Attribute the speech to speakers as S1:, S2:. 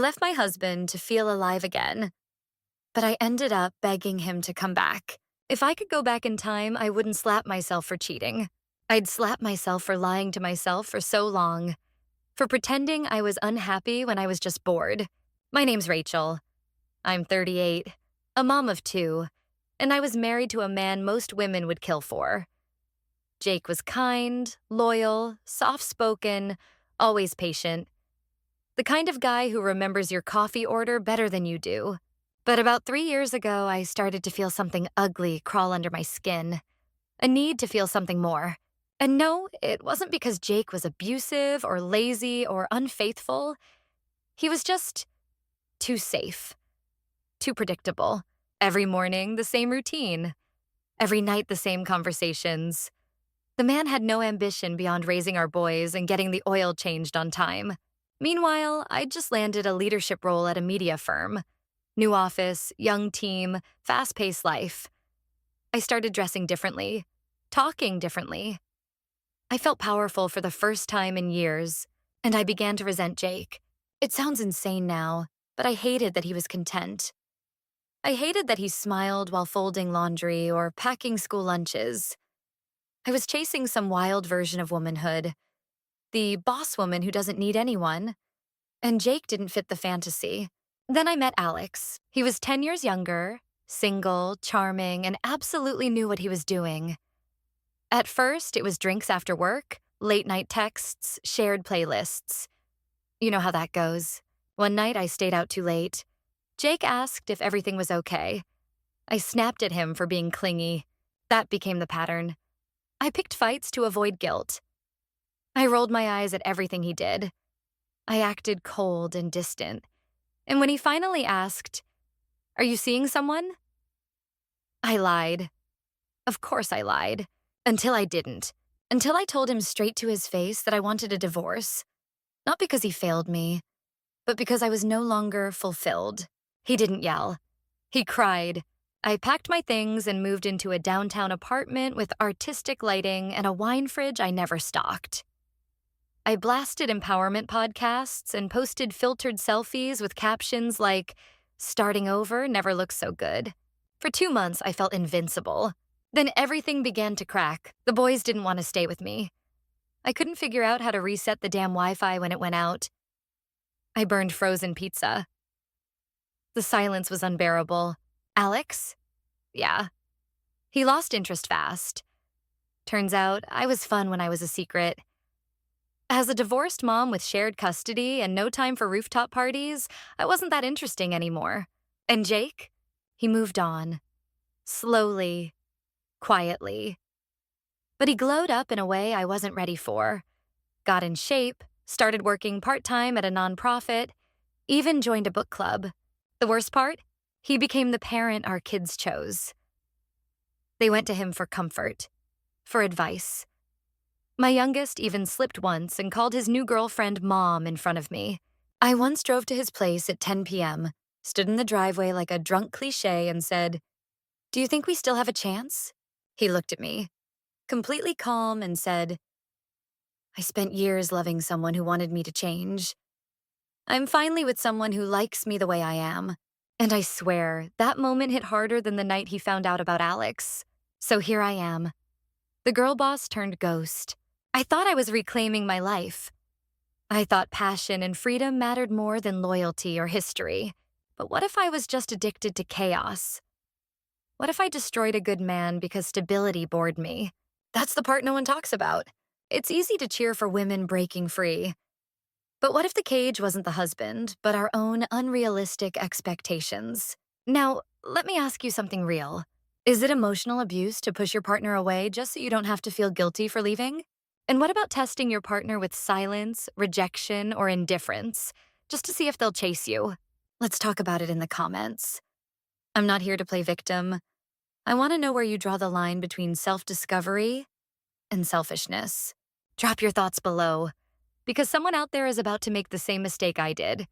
S1: left my husband to feel alive again, but I ended up begging him to come back. If I could go back in time, I wouldn't slap myself for cheating. I'd slap myself for lying to myself for so long, for pretending I was unhappy when I was just bored. My name's Rachel. I'm 38, a mom of 2, and I was married to a man most women would kill for. Jake was kind, loyal, soft-spoken, always patient. The kind of guy who remembers your coffee order better than you do. But about 3 years ago, I started to feel something ugly crawl under my skin. A need to feel something more. And no, it wasn't because Jake was abusive or lazy or unfaithful. He was just too safe. Too predictable. Every morning, the same routine. Every night, the same conversations. The man had no ambition beyond raising our boys and getting the oil changed on time. Meanwhile, I'd just landed a leadership role at a media firm. New office, young team, fast-paced life. I started dressing differently, talking differently. I felt powerful for the first time in years, and I began to resent Jake. It sounds insane now, but I hated that he was content. I hated that he smiled while folding laundry or packing school lunches. I was chasing some wild version of womanhood, the boss woman who doesn't need anyone, and Jake didn't fit the fantasy. Then I met Alex. He was 10 years younger, single, charming, and absolutely knew what he was doing. At first, it was drinks after work, late-night texts, shared playlists. You know how that goes. One night, I stayed out too late. Jake asked if everything was okay. I snapped at him for being clingy. That became the pattern. I picked fights to avoid guilt. I rolled my eyes at everything he did. I acted cold and distant. And when he finally asked, "Are you seeing someone?" I lied. Of course I lied. Until I didn't. Until I told him straight to his face that I wanted a divorce. Not because he failed me, but because I was no longer fulfilled. He didn't yell. He cried. I packed my things and moved into a downtown apartment with artistic lighting and a wine fridge I never stocked. I blasted empowerment podcasts and posted filtered selfies with captions like, "Starting over never looks so good." For 2 months, I felt invincible. Then everything began to crack. The boys didn't want to stay with me. I couldn't figure out how to reset the damn Wi-Fi when it went out. I burned frozen pizza. The silence was unbearable. Alex? Yeah. He lost interest fast. Turns out, I was fun when I was a secret. As a divorced mom with shared custody and no time for rooftop parties, I wasn't that interesting anymore. And Jake? He moved on. Slowly. Quietly. But he glowed up in a way I wasn't ready for. Got in shape, started working part-time at a nonprofit, even joined a book club. The worst part? He became the parent our kids chose. They went to him for comfort, for advice. My youngest even slipped once and called his new girlfriend Mom in front of me. I once drove to his place at 10 p.m., stood in the driveway like a drunk cliché and said, "Do you think we still have a chance?" He looked at me, completely calm, and said, "I spent years loving someone who wanted me to change. I'm finally with someone who likes me the way I am." And I swear, that moment hit harder than the night he found out about Alex. So here I am. The girl boss turned ghost. I thought I was reclaiming my life. I thought passion and freedom mattered more than loyalty or history. But what if I was just addicted to chaos? What if I destroyed a good man because stability bored me? That's the part no one talks about. It's easy to cheer for women breaking free. But what if the cage wasn't the husband, but our own unrealistic expectations? Now, let me ask you something real. Is it emotional abuse to push your partner away just so you don't have to feel guilty for leaving? And what about testing your partner with silence, rejection, or indifference, just to see if they'll chase you? Let's talk about it in the comments. I'm not here to play victim. I want to know where you draw the line between self-discovery and selfishness. Drop your thoughts below, because someone out there is about to make the same mistake I did.